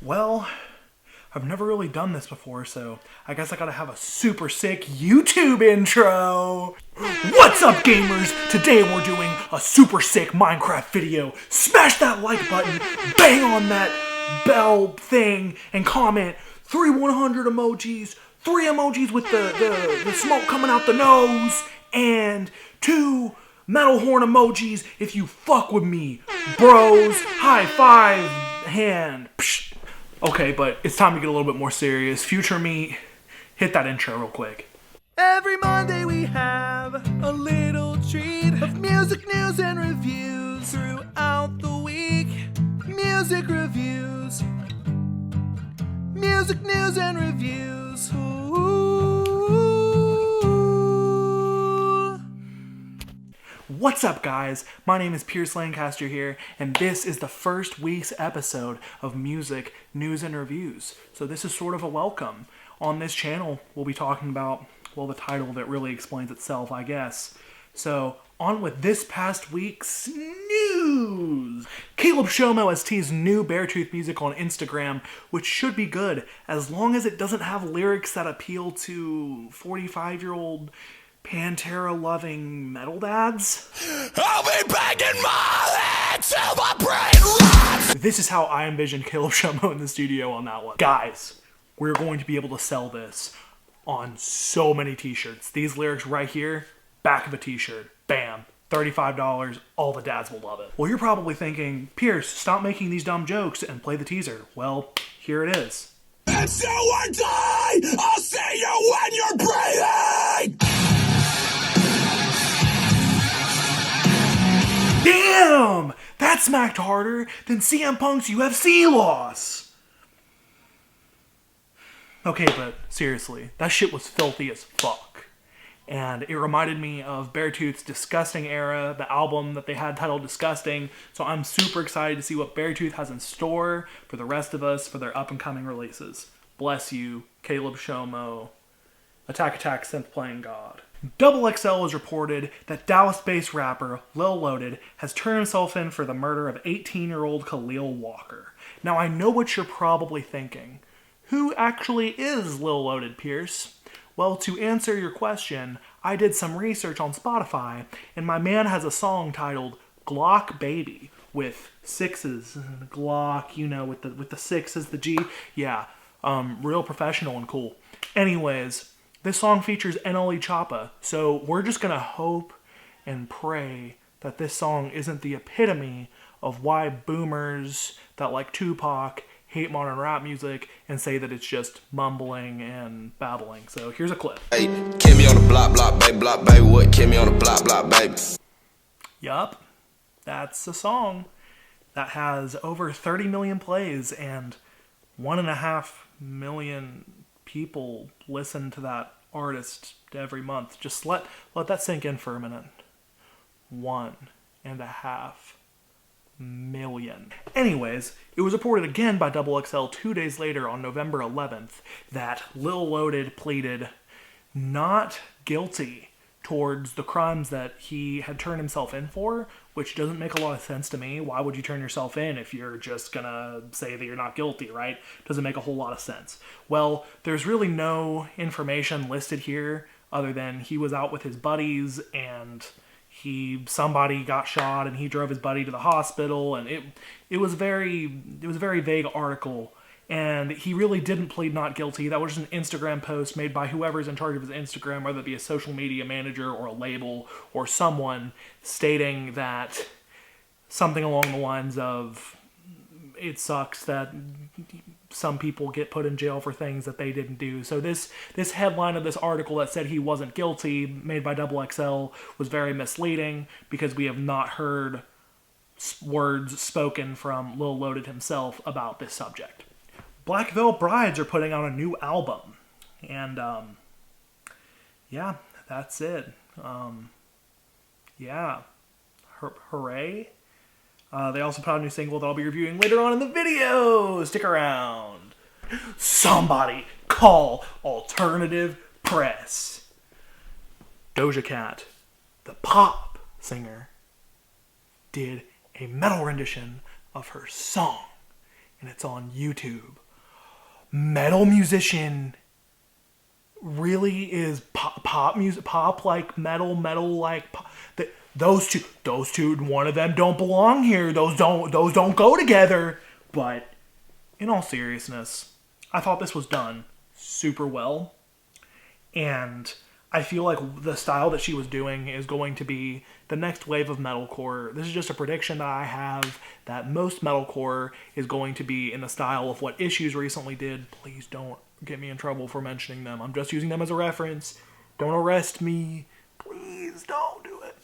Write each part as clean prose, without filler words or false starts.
Well, I've never really done this before, so I guess I gotta have a super sick YouTube intro. What's up, gamers? Today we're doing a super sick Minecraft video. Smash that like button, bang on that bell thing, and comment 3 100 emojis, 3 emojis with the smoke coming out the nose, and 2 metal horn emojis if you fuck with me. Bros, high five, hand. Psh. Okay, but it's time to get a little bit more serious. Future me, hit that intro real quick. Every Monday we have a little treat of music news and reviews throughout the week. Music reviews. Music news and reviews. Ooh. What's up, guys? My name is Pierce Lancaster here, and this is the first week's episode of Music News and Reviews. So this is sort of a welcome. On this channel, we'll be talking about, well, the title that really explains itself, I guess. So, on with this past week's news! Caleb Shomo has teased new Beartooth music on Instagram, which should be good, as long as it doesn't have lyrics that appeal to 45-year-old Pantera-loving metal dads. I'll be banging my head till my brain rots! This is how I envisioned Caleb Shomo in the studio on that one. Guys, we're going to be able to sell this on so many t-shirts. These lyrics right here, back of a t-shirt. Bam. $35. All the dads will love it. Well, you're probably thinking, Pierce, stop making these dumb jokes and play the teaser. Well, here it is. It's do or die! I'll see you when you're breathing! Damn! That smacked harder than CM Punk's UFC loss. Okay, but seriously, that shit was filthy as fuck. And it reminded me of Beartooth's Disgusting era, the album that they had titled Disgusting. So I'm super excited to see what Beartooth has in store for the rest of us for their up-and-coming releases. Bless you, Caleb Shomo, Attack Synth Playing God. XXL has reported that Dallas-based rapper Lil Loaded has turned himself in for the murder of 18-year-old Khalil Walker. Now, I know what you're probably thinking. Who actually is Lil Loaded, Pierce? Well, to answer your question, I did some research on Spotify, and my man has a song titled Glock Baby, with sixes, Glock, you know, with the sixes, the G. Yeah, real professional and cool. Anyways, this song features NLE Choppa, so we're just gonna hope and pray that this song isn't the epitome of why boomers that like Tupac hate modern rap music and say that it's just mumbling and babbling. So here's a clip. Hey, kill me on the block, baby, what? Kill me on the block, baby. Yup, that's a song that has over 30 million plays and 1.5 million people listen to that artist every month. Just let that sink in for a minute. 1.5 million. Anyways, it was reported again by XXL 2 days later on November 11th that Lil Loaded pleaded not guilty towards the crimes that he had turned himself in for, which doesn't make a lot of sense to me. Why would you turn yourself in if you're just gonna say that you're not guilty, right? Doesn't make a whole lot of sense. Well, there's really no information listed here other than he was out with his buddies and somebody got shot and he drove his buddy to the hospital, and it was a very vague article. And he really didn't plead not guilty. That was just an Instagram post made by whoever's in charge of his Instagram, whether it be a social media manager or a label or someone, stating that something along the lines of, it sucks that some people get put in jail for things that they didn't do. So this headline of this article that said he wasn't guilty, made by XXL, was very misleading because we have not heard words spoken from Lil Loaded himself about this subject. Black Veil Brides are putting out a new album, and yeah, that's it. Yeah, hooray. They also put out a new single that I'll be reviewing later on in the video. Stick around. Somebody call alternative press. Doja Cat, the pop singer, did a metal rendition of her song and it's on YouTube. Metal musician really is pop music, pop like metal like pop. Those two, one of them don't belong here. Those don't go together. But in all seriousness, I thought this was done super well, and I feel like the style that she was doing is going to be the next wave of metalcore. This is just a prediction that I have, that most metalcore is going to be in the style of what Issues recently did. Please don't get me in trouble for mentioning them. I'm just using them as a reference. Don't arrest me. Please don't do it.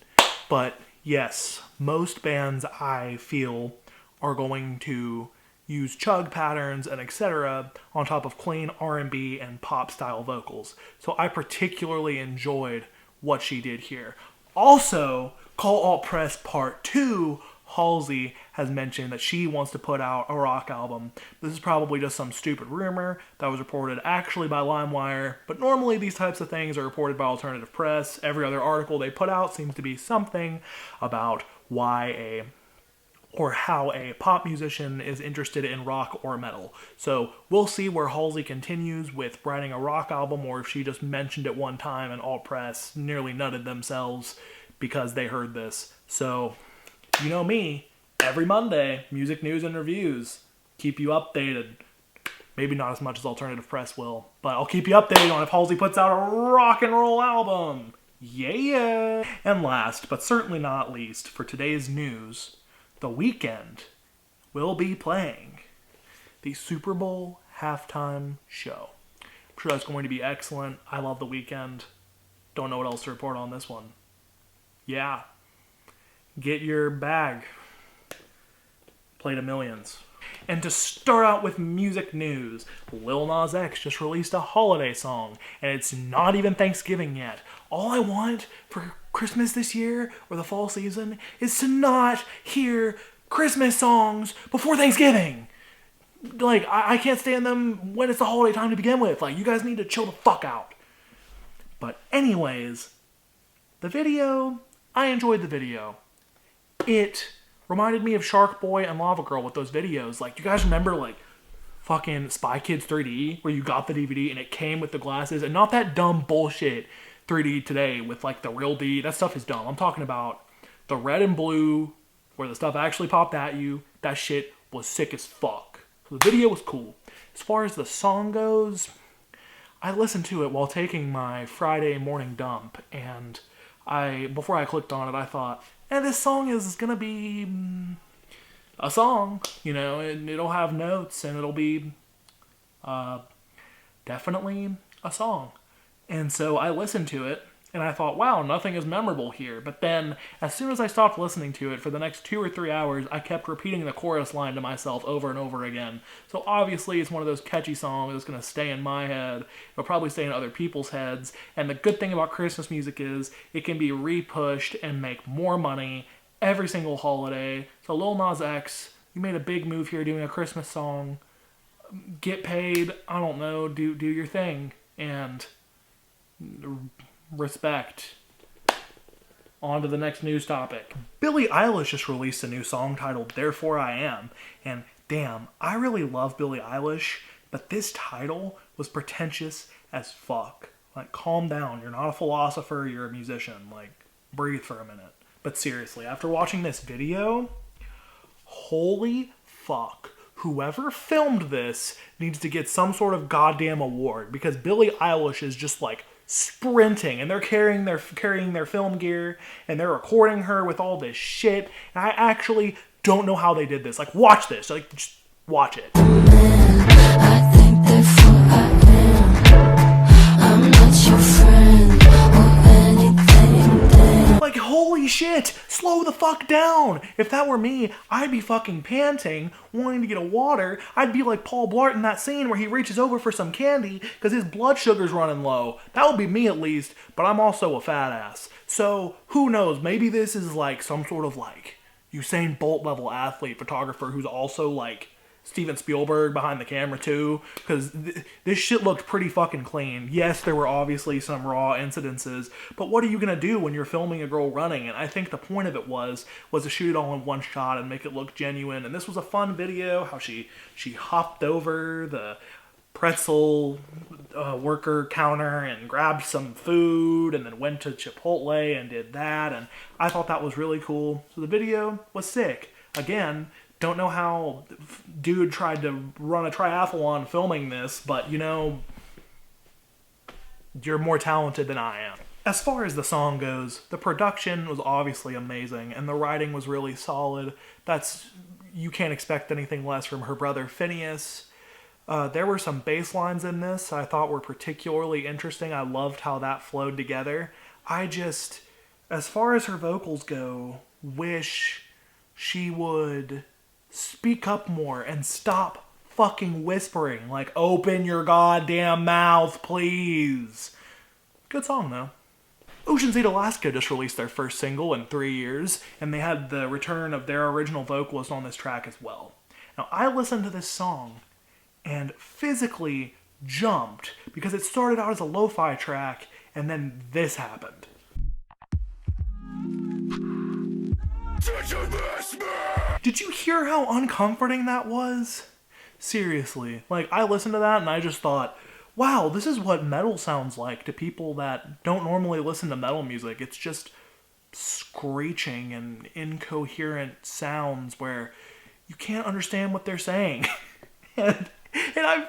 But yes, most bands I feel are going to use chug patterns and etc. on top of clean R&B and pop style vocals. So I particularly enjoyed what she did here. Also, Call Alt Press Part 2, Halsey has mentioned that she wants to put out a rock album. This is probably just some stupid rumor that was reported actually by LimeWire, but normally these types of things are reported by alternative press. Every other article they put out seems to be something about how a pop musician is interested in rock or metal. So we'll see where Halsey continues with writing a rock album, or if she just mentioned it one time and Alt Press nearly nutted themselves because they heard this. So, you know me, every Monday, music news and reviews. Keep you updated. Maybe not as much as alternative press will, but I'll keep you updated on if Halsey puts out a rock and roll album. Yeah! And last, but certainly not least, for today's news, The Weeknd will be playing the Super Bowl halftime show. I'm sure that's going to be excellent. I love The Weeknd. Don't know what else to report on this one. Yeah. Get your bag. Play to millions. And to start out with music news, Lil Nas X just released a holiday song, and it's not even Thanksgiving yet. All I want for Christmas this year, or the fall season, is to not hear Christmas songs before Thanksgiving. Like, I can't stand them when it's the holiday time to begin with. Like, you guys need to chill the fuck out. But anyways, the video, I enjoyed the video. It reminded me of Shark Boy and Lava Girl with those videos. Like, you guys remember, like, fucking Spy Kids 3D, where you got the DVD and it came with the glasses, and not that dumb bullshit 3D today with, like, the real D. That stuff is dumb. I'm talking about the red and blue, where the stuff actually popped at you. That shit was sick as fuck. So the video was cool. As far as the song goes, I listened to it while taking my Friday morning dump, and before I clicked on it, I thought, this song is gonna be a song, you know, and it'll have notes, and it'll be definitely a song. And so I listened to it, and I thought, wow, nothing is memorable here. But then, as soon as I stopped listening to it, for the next 2 or 3 hours, I kept repeating the chorus line to myself over and over again. So obviously, it's one of those catchy songs that's going to stay in my head. It'll probably stay in other people's heads. And the good thing about Christmas music is it can be repushed and make more money every single holiday. So Lil Nas X, you made a big move here doing a Christmas song. Get paid, I don't know, do your thing. And respect. On to the next news topic. Billie Eilish just released a new song titled Therefore I Am, and damn, I really love Billie Eilish, but this title was pretentious as fuck. Like, calm down, you're not a philosopher, you're a musician. Like, breathe for a minute. But seriously, after watching this video, holy fuck. Whoever filmed this needs to get some sort of goddamn award, because Billie Eilish is just like sprinting, and they're carrying their film gear, and they're recording her with all this shit, and I actually don't know how they did this. Like, watch this. Like, just watch it. I think therefore I am. I'm not your friend or anything. Damn. Like, holy shit, slow the fuck down. If that were me, I'd be fucking panting, wanting to get a water. I'd be like Paul Blart in that scene where he reaches over for some candy because his blood sugar's running low. That would be me at least, but I'm also a fat ass. So, who knows, maybe this is like some sort of like Usain Bolt level athlete photographer who's also like Steven Spielberg behind the camera too, because this shit looked pretty fucking clean. Yes, there were obviously some raw incidences, but what are you gonna do when you're filming a girl running? And I think the point of it was to shoot it all in one shot and make it look genuine. And this was a fun video, how she hopped over the pretzel worker counter and grabbed some food and then went to Chipotle and did that, and I thought that was really cool. So the video was sick. Again, don't know how dude tried to run a triathlon filming this, but you know, you're more talented than I am. As far as the song goes, the production was obviously amazing and the writing was really solid. You can't expect anything less from her brother Phineas. There were some bass lines in this I thought were particularly interesting. I loved how that flowed together. As far as her vocals go, wish she would speak up more and stop fucking whispering. Like, open your goddamn mouth, please. Good song, though. Ocean's 8 Alaska just released their first single in 3 years, and they had the return of their original vocalist on this track as well. Now, I listened to this song and physically jumped because it started out as a lo-fi track, and then this happened. Did you hear how uncomforting that was? Seriously, like, I listened to that and I just thought, wow, this is what metal sounds like to people that don't normally listen to metal music. It's just screeching and incoherent sounds where you can't understand what they're saying. and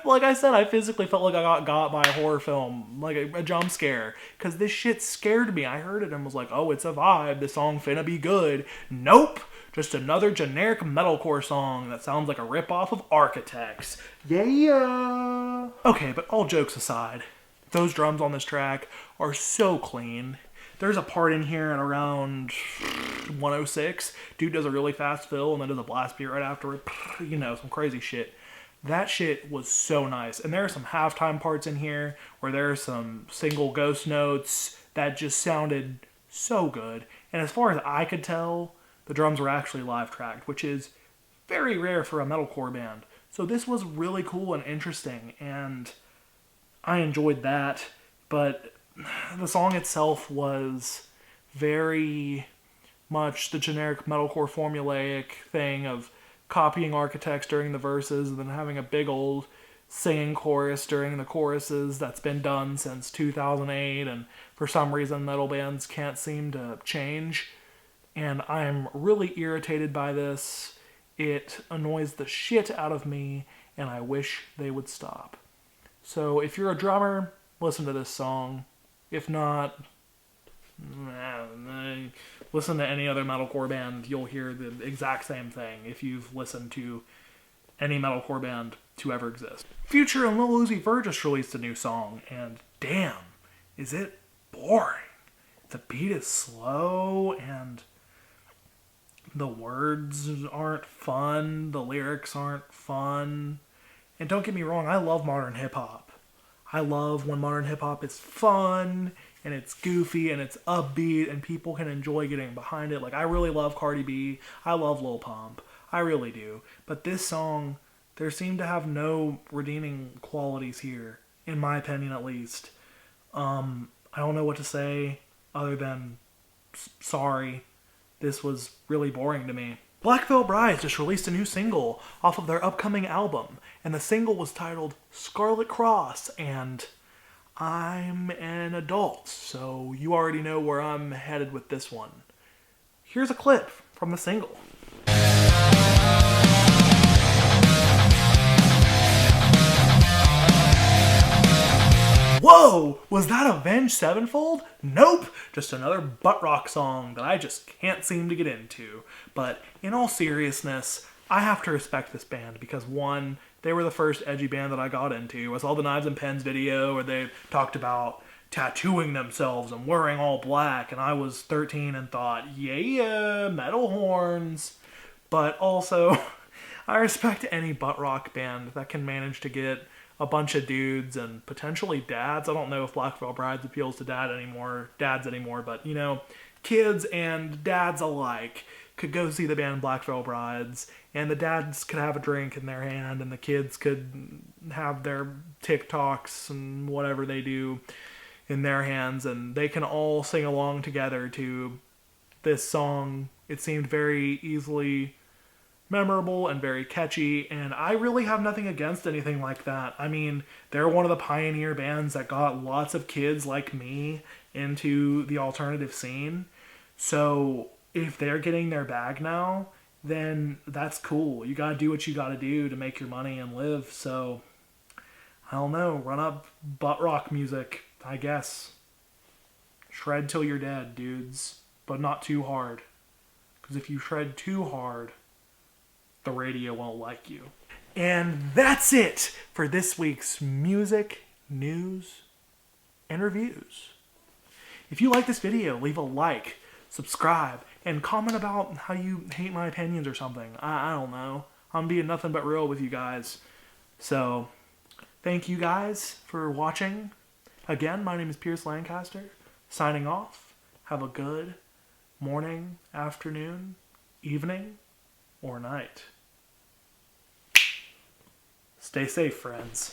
like I said, I physically felt like I got by a horror film, like a jump scare, because this shit scared me. I heard it and was like, oh, it's a vibe, this song finna be good. Nope, just another generic metalcore song that sounds like a ripoff of Architects. Yeah. Okay, but all jokes aside, those drums on this track are so clean. There's a part in here at around 106. Dude does a really fast fill and then does a blast beat right after it. You know, some crazy shit. That shit was so nice. And there are some halftime parts in here where there are some single ghost notes that just sounded so good. And as far as I could tell, the drums were actually live tracked, which is very rare for a metalcore band. So this was really cool and interesting, and I enjoyed that. But the song itself was very much the generic metalcore formulaic thing of copying Architects during the verses and then having a big old singing chorus during the choruses. That's been done since 2008, and for some reason metal bands can't seem to change. And I'm really irritated by this. It annoys the shit out of me, and I wish they would stop. So if you're a drummer, listen to this song. If not, listen to any other metalcore band. You'll hear the exact same thing if you've listened to any metalcore band to ever exist. Future and Lil Uzi Vert just released a new song, and damn, is it boring. The beat is slow, and the words aren't fun, the lyrics aren't fun. And don't get me wrong, I love modern hip-hop. I love when modern hip-hop is fun, and it's goofy, and it's upbeat, and people can enjoy getting behind it. Like, I really love Cardi B. I love Lil Pump. I really do. But this song, there seemed to have no redeeming qualities here, in my opinion at least. I don't know what to say other than sorry. This was really boring to me. Black Veil Brides just released a new single off of their upcoming album, and the single was titled Scarlet Cross, and I'm an adult, so you already know where I'm headed with this one. Here's a clip from the single. Whoa! Was that Avenged Sevenfold? Nope! Just another butt rock song that I just can't seem to get into. But in all seriousness, I have to respect this band because, one, they were the first edgy band that I got into. I saw the Knives and Pens video where they talked about tattooing themselves and wearing all black, and I was 13 and thought, yeah, metal horns. But also, I respect any butt rock band that can manage to get a bunch of dudes and potentially dads. I don't know if Black Veil Brides appeals to dads anymore, but, you know, kids and dads alike could go see the band Black Veil Brides, and the dads could have a drink in their hand, and the kids could have their TikToks and whatever they do in their hands, and they can all sing along together to this song. It seemed very easily memorable and very catchy, and I really have nothing against anything like that. I mean, they're one of the pioneer bands that got lots of kids like me into the alternative scene. So if they're getting their bag now, then that's cool. You gotta do what you gotta do to make your money and live. So, I don't know, run up butt rock music, I guess. Shred till you're dead, dudes. But not too hard. Because if you shred too hard, the radio won't like you. And that's it for this week's music, news, and reviews. If you like this video, leave a like, subscribe, and comment about how you hate my opinions or something. I don't know. I'm being nothing but real with you guys. So, thank you guys for watching. Again, my name is Pierce Lancaster, signing off. Have a good morning, afternoon, evening, or night. Stay safe, friends.